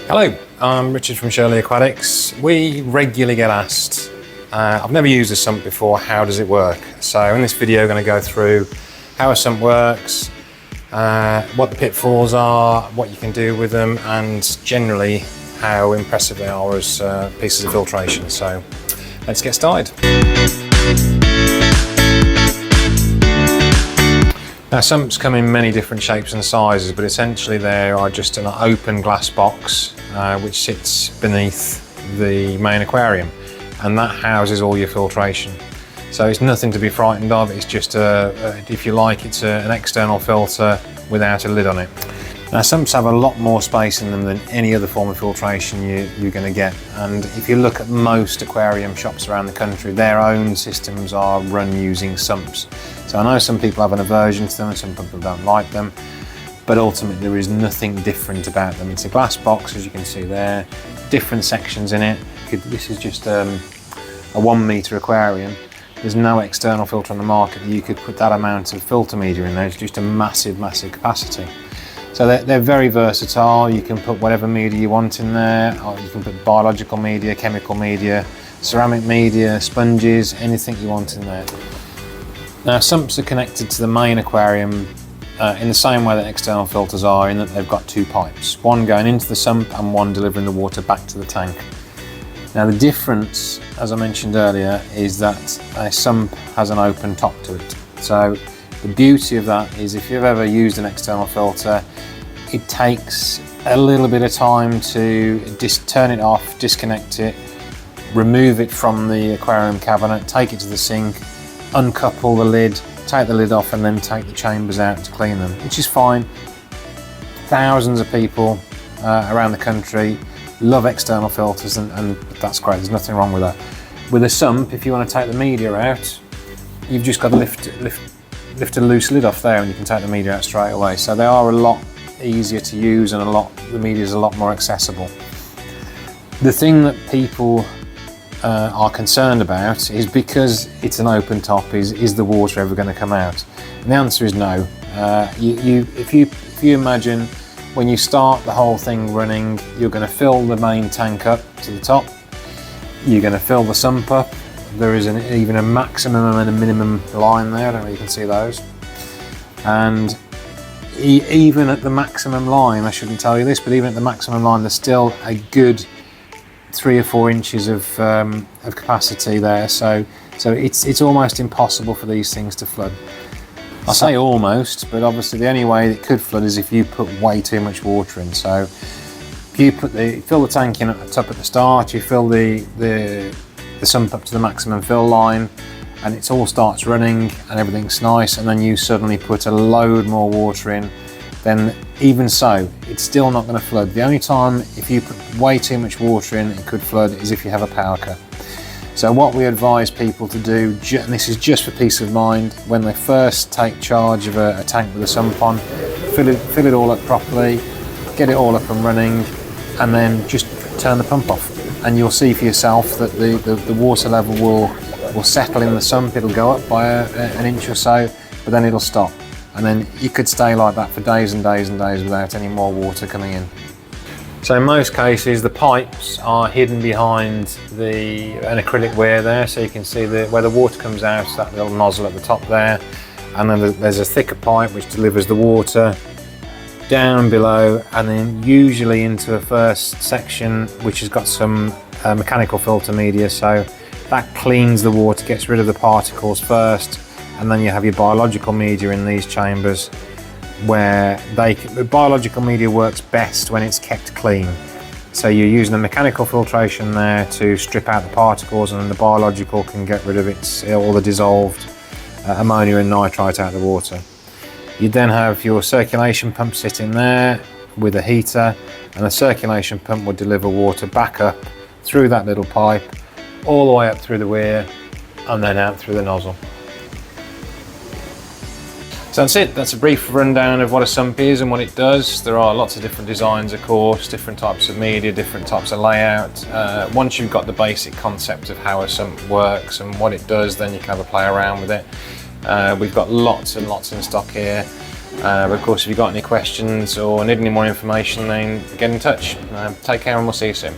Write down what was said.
Hello, I'm Richard from Shirley Aquatics. We regularly get asked, I've never used a sump before, how does it work? So in this video I'm going to go through how a sump works, what the pitfalls are, what you can do with them, and generally how impressive they are as pieces of filtration. So let's get started. Now, sumps come in many different shapes and sizes, but essentially they are just an open glass box which sits beneath the main aquarium, and that houses all your filtration. So it's nothing to be frightened of. It's just if you like, it's an external filter without a lid on it. Now, sumps have a lot more space in them than any other form of filtration you're going to get, and if you look at most aquarium shops around the country, their own systems are run using sumps. So I know some people have an aversion to them and some people don't like them, but ultimately there is nothing different about them. It's a glass box, as you can see there, different sections in it. This is just a 1 metre aquarium. There's no external filter on the market that you could put that amount of filter media in there. It's just a massive, massive capacity. So they're very versatile. You can put whatever media you want in there, or you can put biological media, chemical media, ceramic media, sponges, anything you want in there. Now, sumps are connected to the main aquarium in the same way that external filters are, in that they've got two pipes, one going into the sump and one delivering the water back to the tank. Now, the difference, as I mentioned earlier, is that a sump has an open top to it. So the beauty of that is, if you've ever used an external filter, it takes a little bit of time to turn it off, disconnect it, remove it from the aquarium cabinet, take it to the sink, uncouple the lid, take the lid off, and then take the chambers out to clean them, which is fine. Thousands of people around the country love external filters, and that's great, there's nothing wrong with that. With a sump, if you want to take the media out, you've just got to lift a loose lid off there and you can take the media out straight away. So they are a lot easier to use, and the media is a lot more accessible. The thing that people are concerned about is, because it's an open top, is the water ever going to come out? And the answer is no. If you imagine, when you start the whole thing running, you're going to fill the main tank up to the top, you're going to fill the sump up. There is even a maximum and a minimum line there, I don't know if you can see those. And even at the maximum line, I shouldn't tell you this, but even at the maximum line, there's still a good 3 or 4 inches of capacity there. So it's almost impossible for these things to flood. I say almost, but obviously the only way it could flood is if you put way too much water in. So if you fill the tank in at the top at the start, you fill the sump up to the maximum fill line, and it all starts running and everything's nice, and then you suddenly put a load more water in, then even so, it's still not going to flood. The only time if you put way too much water in it could flood is if you have a power cut. So what we advise people to do, and this is just for peace of mind, when they first take charge of a tank with a sump on, fill it all up properly, get it all up and running, and then just turn the pump off. And you'll see for yourself that the water level will settle in the sump. It'll go up by an inch or so, but then it'll stop. And then you could stay like that for days and days and days without any more water coming in. So in most cases, the pipes are hidden behind an acrylic weir there, so you can see where the water comes out, that little nozzle at the top there, and then there's a thicker pipe which delivers the water down below, and then usually into a first section which has got some mechanical filter media, so that cleans the water, gets rid of the particles first, and then you have your biological media in these chambers, where the biological media works best when it's kept clean. So you're using the mechanical filtration there to strip out the particles, and then the biological can get rid of all the dissolved ammonia and nitrite out of the water. You then have your circulation pump sitting there with a heater, and the circulation pump will deliver water back up through that little pipe, all the way up through the weir, and then out through the nozzle. So that's it, that's a brief rundown of what a sump is and what it does. There are lots of different designs, of course, different types of media, different types of layout. Once you've got the basic concept of how a sump works and what it does, then you can have a play around with it. We've got lots and lots in stock here. But of course, if you've got any questions or need any more information, then get in touch. Take care and we'll see you soon.